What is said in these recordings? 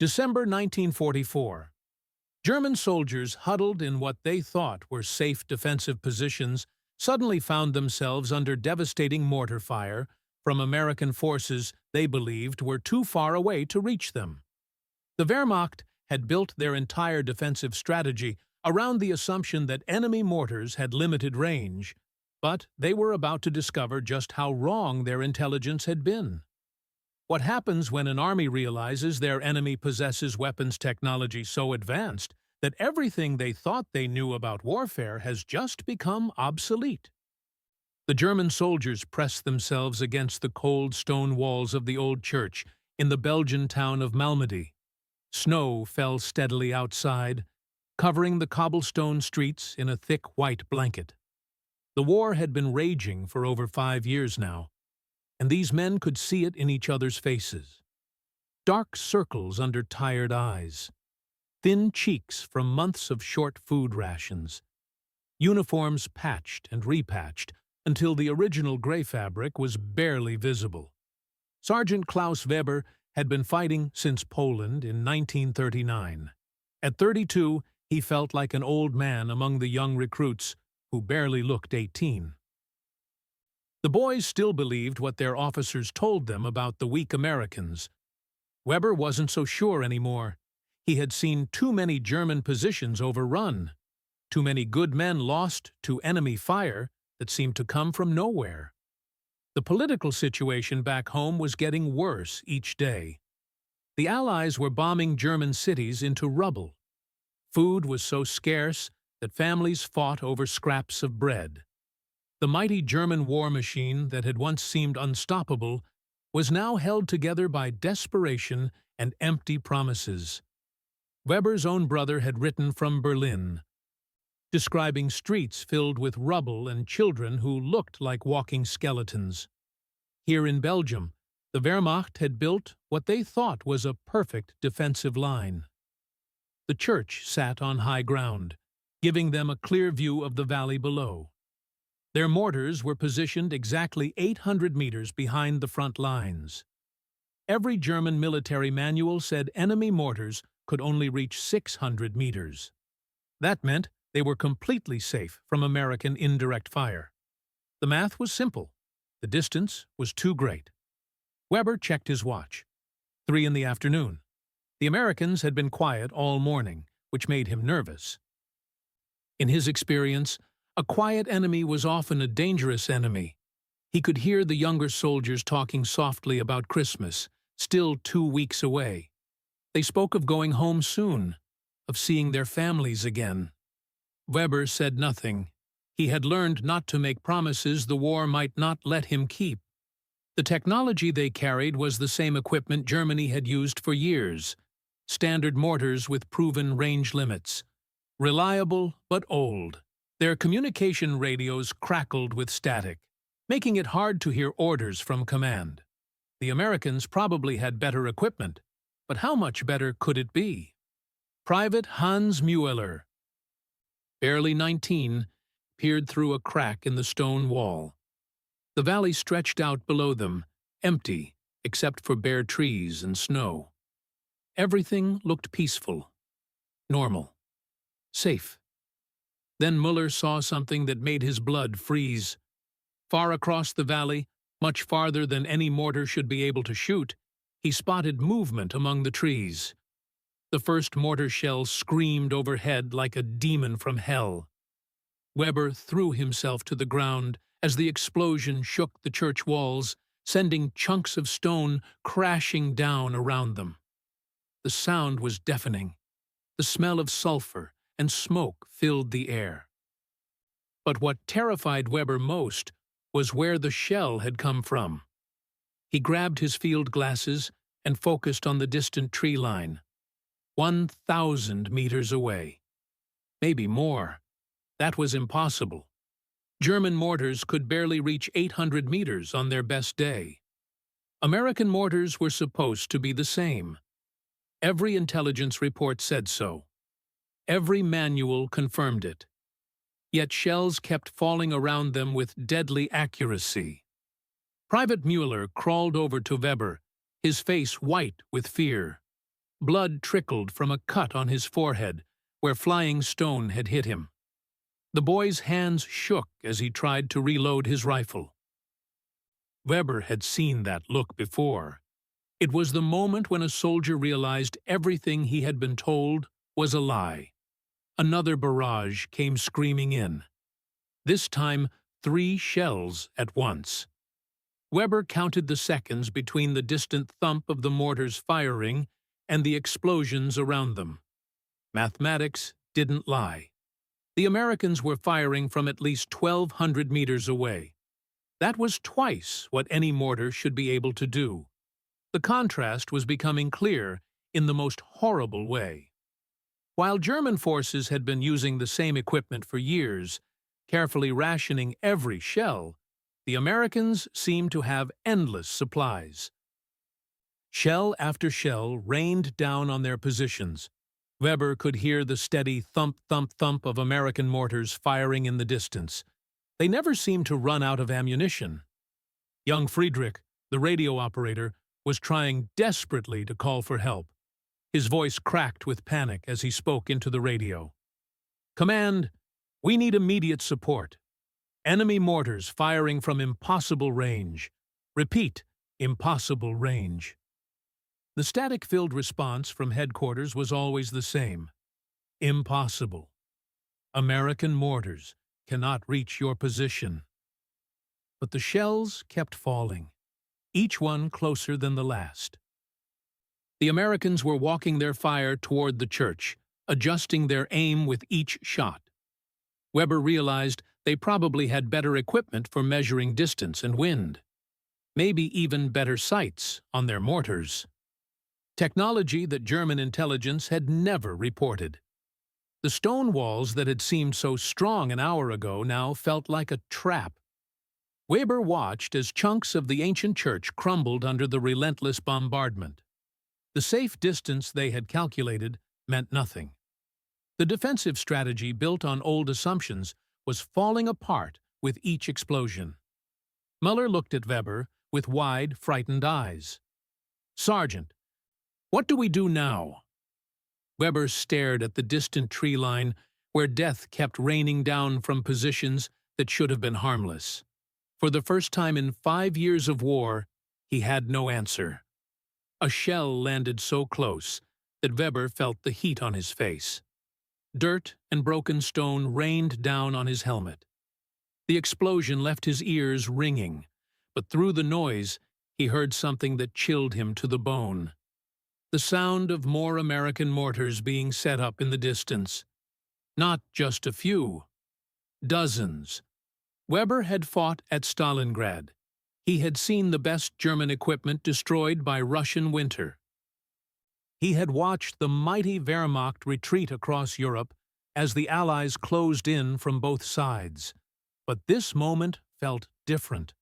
December 1944. German soldiers huddled in what they thought were safe defensive positions suddenly found themselves under devastating mortar fire from American forces they believed were too far away to reach them. The Wehrmacht had built their entire defensive strategy around the assumption that enemy mortars had limited range, but they were about to discover just how wrong their intelligence had been. What happens when an army realizes their enemy possesses weapons technology so advanced that everything they thought they knew about warfare has just become obsolete? The German soldiers pressed themselves against the cold stone walls of the old church in the Belgian town of Malmedy. Snow fell steadily outside, covering the cobblestone streets in a thick white blanket. The war had been raging for over 5 years now, and these men could see it in each other's faces. Dark circles under tired eyes, thin cheeks from months of short food rations, uniforms patched and repatched until the original gray fabric was barely visible. Sergeant Klaus Weber had been fighting since Poland in 1939. At 32, he felt like an old man among the young recruits who barely looked 18. The boys still believed what their officers told them about the weak Americans. Weber wasn't so sure anymore. He had seen too many German positions overrun, too many good men lost to enemy fire that seemed to come from nowhere. The political situation back home was getting worse each day. The Allies were bombing German cities into rubble. Food was so scarce that families fought over scraps of bread. The mighty German war machine that had once seemed unstoppable was now held together by desperation and empty promises. Weber's own brother had written from Berlin, describing streets filled with rubble and children who looked like walking skeletons. Here in Belgium, the Wehrmacht had built what they thought was a perfect defensive line. The church sat on high ground, giving them a clear view of the valley below. Their mortars were positioned exactly 800 meters behind the front lines. Every German military manual said enemy mortars could only reach 600 meters. That meant they were completely safe from American indirect fire. The math was simple. The distance was too great. Weber checked his watch. 3 in the afternoon. The Americans had been quiet all morning, which made him nervous. In his experience, a quiet enemy was often a dangerous enemy. He could hear the younger soldiers talking softly about Christmas, still 2 weeks away. They spoke of going home soon, of seeing their families again. Weber said nothing. He had learned not to make promises the war might not let him keep. The technology they carried was the same equipment Germany had used for years. Standard mortars with proven range limits. Reliable but old. Their communication radios crackled with static, making it hard to hear orders from command. The Americans probably had better equipment, but how much better could it be? Private Hans Müller, barely 19, peered through a crack in the stone wall. The valley stretched out below them, empty except for bare trees and snow. Everything looked peaceful, normal, safe. Then Muller saw something that made his blood freeze. Far across the valley, much farther than any mortar should be able to shoot, he spotted movement among the trees. The first mortar shell screamed overhead like a demon from hell. Weber threw himself to the ground as the explosion shook the church walls, sending chunks of stone crashing down around them. The sound was deafening. The smell of sulfur and smoke filled the air. But what terrified Weber most was where the shell had come from. He grabbed his field glasses and focused on the distant tree line. 1,000 meters away. Maybe more. That was impossible. German mortars could barely reach 800 meters on their best day. American mortars were supposed to be the same. Every intelligence report said so. Every manual confirmed it. Yet shells kept falling around them with deadly accuracy. Private Müller crawled over to Weber, his face white with fear. Blood trickled from a cut on his forehead where flying stone had hit him. The boy's hands shook as he tried to reload his rifle. Weber had seen that look before. It was the moment when a soldier realized everything he had been told was a lie. Another barrage came screaming in. This time, 3 shells at once. Weber counted the seconds between the distant thump of the mortars firing and the explosions around them. Mathematics didn't lie. The Americans were firing from at least 1,200 meters away. That was twice what any mortar should be able to do. The contrast was becoming clear in the most horrible way. While German forces had been using the same equipment for years, carefully rationing every shell, the Americans seemed to have endless supplies. Shell after shell rained down on their positions. Weber could hear the steady thump, thump, thump of American mortars firing in the distance. They never seemed to run out of ammunition. Young Friedrich, the radio operator, was trying desperately to call for help. His voice cracked with panic as he spoke into the radio. "Command, we need immediate support. Enemy mortars firing from impossible range. Repeat, impossible range." The static-filled response from headquarters was always the same. Impossible. American mortars cannot reach your position. But the shells kept falling, each one closer than the last. The Americans were walking their fire toward the church, adjusting their aim with each shot. Weber realized they probably had better equipment for measuring distance and wind. Maybe even better sights on their mortars. Technology that German intelligence had never reported. The stone walls that had seemed so strong an hour ago now felt like a trap. Weber watched as chunks of the ancient church crumbled under the relentless bombardment. The safe distance they had calculated meant nothing. The defensive strategy built on old assumptions was falling apart with each explosion. Muller looked at Weber with wide, frightened eyes. "Sergeant, what do we do now?" Weber stared at the distant tree line where death kept raining down from positions that should have been harmless. For the first time in 5 years of war, he had no answer. A shell landed so close that Weber felt the heat on his face. Dirt and broken stone rained down on his helmet. The explosion left his ears ringing, but through the noise he heard something that chilled him to the bone. The sound of more American mortars being set up in the distance. Not just a few. Dozens. Weber had fought at Stalingrad. He had seen the best German equipment destroyed by Russian winter. He had watched the mighty Wehrmacht retreat across Europe as the Allies closed in from both sides. But this moment felt different.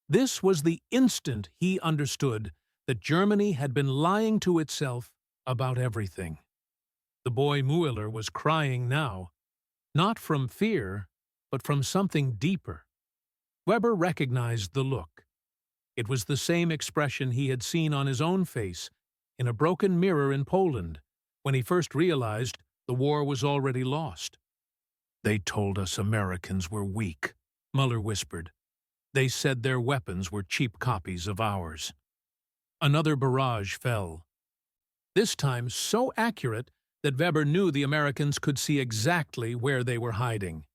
This was the instant he understood that Germany had been lying to itself about everything. The boy Müller was crying now, not from fear, but from something deeper. Weber recognized the look. It was the same expression he had seen on his own face in a broken mirror in Poland when he first realized the war was already lost. "They told us Americans were weak," Muller whispered. "They said their weapons were cheap copies of ours." Another barrage fell. This time so accurate that Weber knew the Americans could see exactly where they were hiding.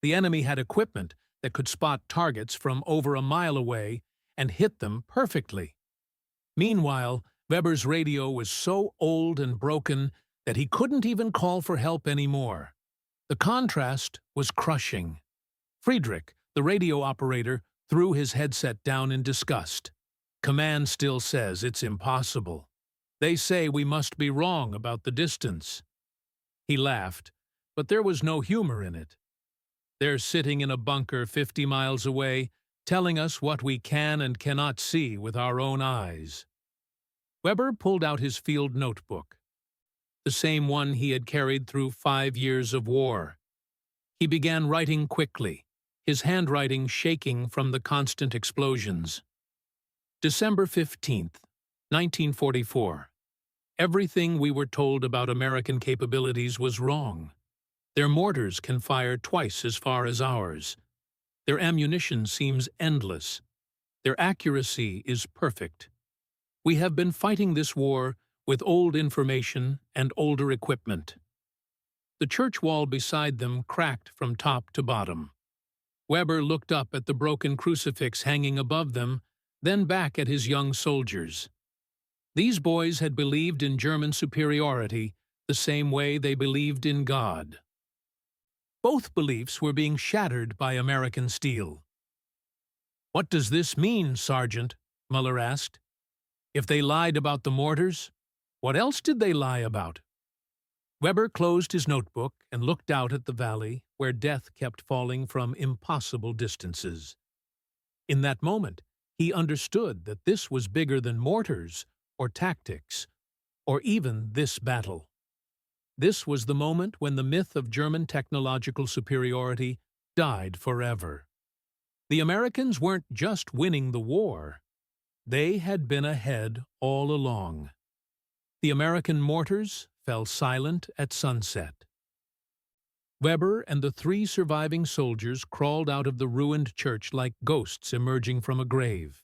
The enemy had equipment that could spot targets from over a mile away and hit them perfectly. Meanwhile, Weber's radio was so old and broken that he couldn't even call for help anymore. The contrast was crushing. Friedrich, the radio operator, threw his headset down in disgust. "Command still says it's impossible. They say we must be wrong about the distance." He laughed, but there was no humor in it. "They're sitting in a bunker 50 miles away, telling us what we can and cannot see with our own eyes." Weber pulled out his field notebook, the same one he had carried through 5 years of war. He began writing quickly, his handwriting shaking from the constant explosions. December 15th, 1944. Everything we were told about American capabilities was wrong. Their mortars can fire twice as far as ours. Their ammunition seems endless. Their accuracy is perfect. We have been fighting this war with old information and older equipment. The church wall beside them cracked from top to bottom. Weber looked up at the broken crucifix hanging above them, then back at his young soldiers. These boys had believed in German superiority the same way they believed in God. Both beliefs were being shattered by American steel. "What does this mean, Sergeant?" Muller asked. "If they lied about the mortars, what else did they lie about?" Weber closed his notebook and looked out at the valley where death kept falling from impossible distances. In that moment, he understood that this was bigger than mortars or tactics, or even this battle. This was the moment when the myth of German technological superiority died forever. The Americans weren't just winning the war. They had been ahead all along. The American mortars fell silent at sunset. Weber and the 3 surviving soldiers crawled out of the ruined church like ghosts emerging from a grave.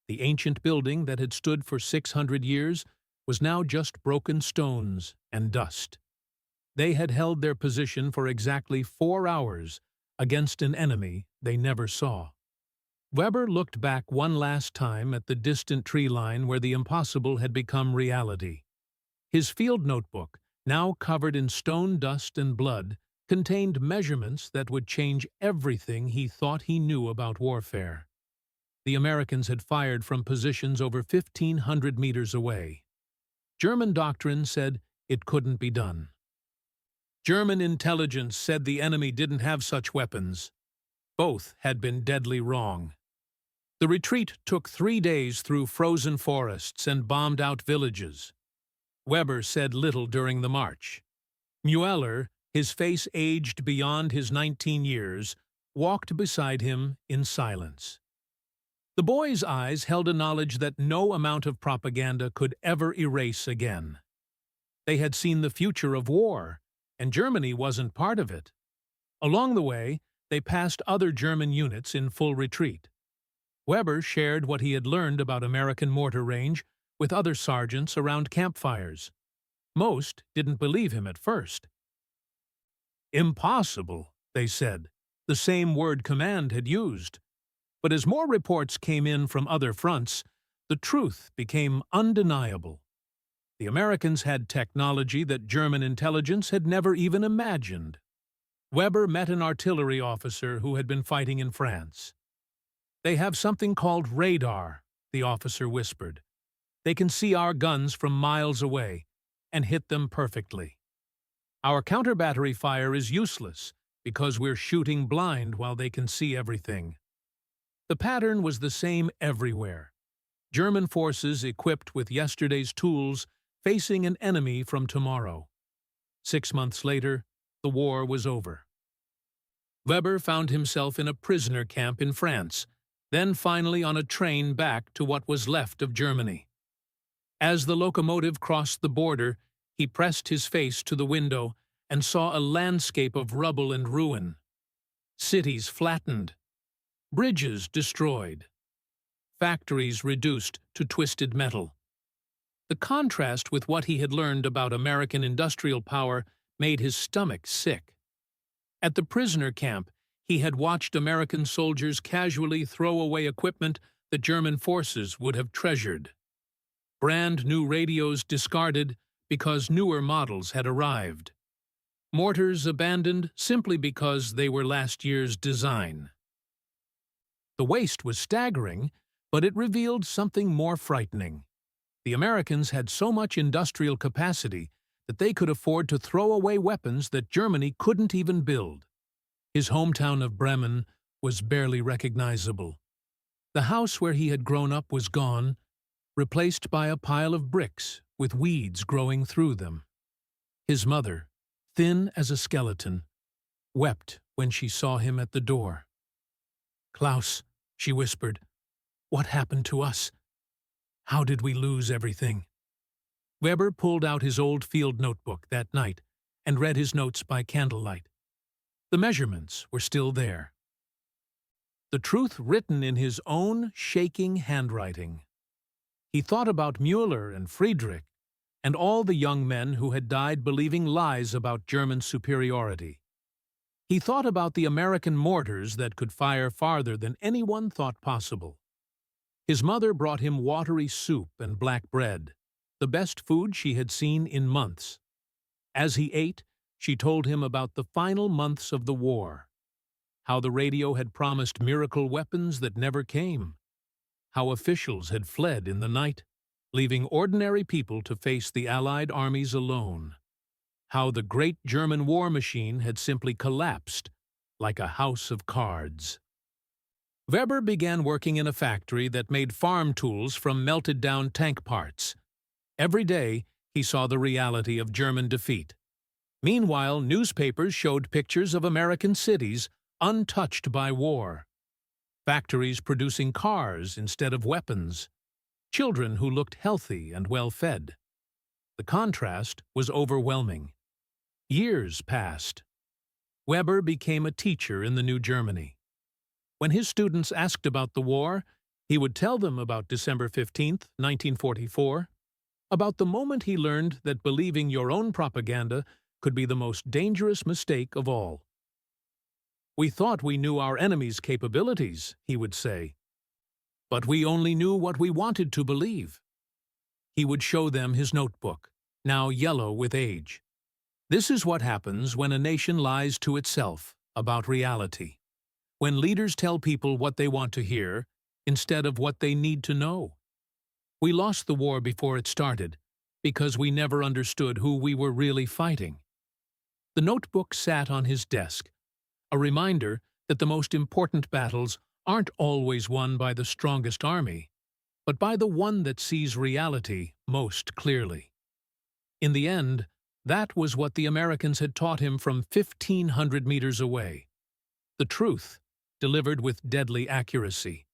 The ancient building that had stood for 600 years was now just broken stones and dust. They had held their position for exactly 4 hours against an enemy they never saw. Weber looked back one last time at the distant tree line where the impossible had become reality. His field notebook, now covered in stone dust and blood, contained measurements that would change everything he thought he knew about warfare. The Americans had fired from positions over 1,500 meters away. German doctrine said it couldn't be done. German intelligence said the enemy didn't have such weapons. Both had been deadly wrong. The retreat took 3 days through frozen forests and bombed-out villages. Weber said little during the march. Mueller, his face aged beyond his 19 years, walked beside him in silence. The boy's eyes held a knowledge that no amount of propaganda could ever erase again. They had seen the future of war, and Germany wasn't part of it. Along the way, they passed other German units in full retreat. Weber shared what he had learned about American mortar range with other sergeants around campfires. Most didn't believe him at first. "Impossible," they said, the same word command had used. But as more reports came in from other fronts, the truth became undeniable. The Americans had technology that German intelligence had never even imagined. Weber met an artillery officer who had been fighting in France. "They have something called radar," the officer whispered. "They can see our guns from miles away and hit them perfectly. Our counter-battery fire is useless because we're shooting blind while they can see everything." The pattern was the same everywhere. German forces equipped with yesterday's tools facing an enemy from tomorrow. 6 months later, the war was over. Weber found himself in a prisoner camp in France, then finally on a train back to what was left of Germany. As the locomotive crossed the border, he pressed his face to the window and saw a landscape of rubble and ruin. Cities flattened, bridges destroyed, factories reduced to twisted metal. The contrast with what he had learned about American industrial power made his stomach sick. At the prisoner camp, he had watched American soldiers casually throw away equipment that German forces would have treasured. Brand new radios discarded because newer models had arrived. Mortars abandoned simply because they were last year's design. The waste was staggering, but it revealed something more frightening. The Americans had so much industrial capacity that they could afford to throw away weapons that Germany couldn't even build. His hometown of Bremen was barely recognizable. The house where he had grown up was gone, replaced by a pile of bricks with weeds growing through them. His mother, thin as a skeleton, wept when she saw him at the door. "Klaus," she whispered, "what happened to us? How did we lose everything?" Weber pulled out his old field notebook that night and read his notes by candlelight. The measurements were still there. The truth written in his own shaking handwriting. He thought about Mueller and Friedrich and all the young men who had died believing lies about German superiority. He thought about the American mortars that could fire farther than anyone thought possible. His mother brought him watery soup and black bread, the best food she had seen in months. As he ate, she told him about the final months of the war, how the radio had promised miracle weapons that never came, how officials had fled in the night, leaving ordinary people to face the Allied armies alone, how the great German war machine had simply collapsed like a house of cards. Weber began working in a factory that made farm tools from melted-down tank parts. Every day, he saw the reality of German defeat. Meanwhile, newspapers showed pictures of American cities untouched by war. Factories producing cars instead of weapons. Children who looked healthy and well-fed. The contrast was overwhelming. Years passed. Weber became a teacher in the new Germany. When his students asked about the war, he would tell them about December 15, 1944, about the moment he learned that believing your own propaganda could be the most dangerous mistake of all. "We thought we knew our enemy's capabilities," he would say, "but we only knew what we wanted to believe." He would show them his notebook, now yellow with age. This is what happens when a nation lies to itself about reality, when leaders tell people what they want to hear instead of what they need to know. We lost the war before it started because we never understood who we were really fighting. The notebook sat on his desk, a reminder that the most important battles aren't always won by the strongest army, but by the one that sees reality most clearly. In the end, that was what the Americans had taught him from 1,500 meters away. The truth, delivered with deadly accuracy.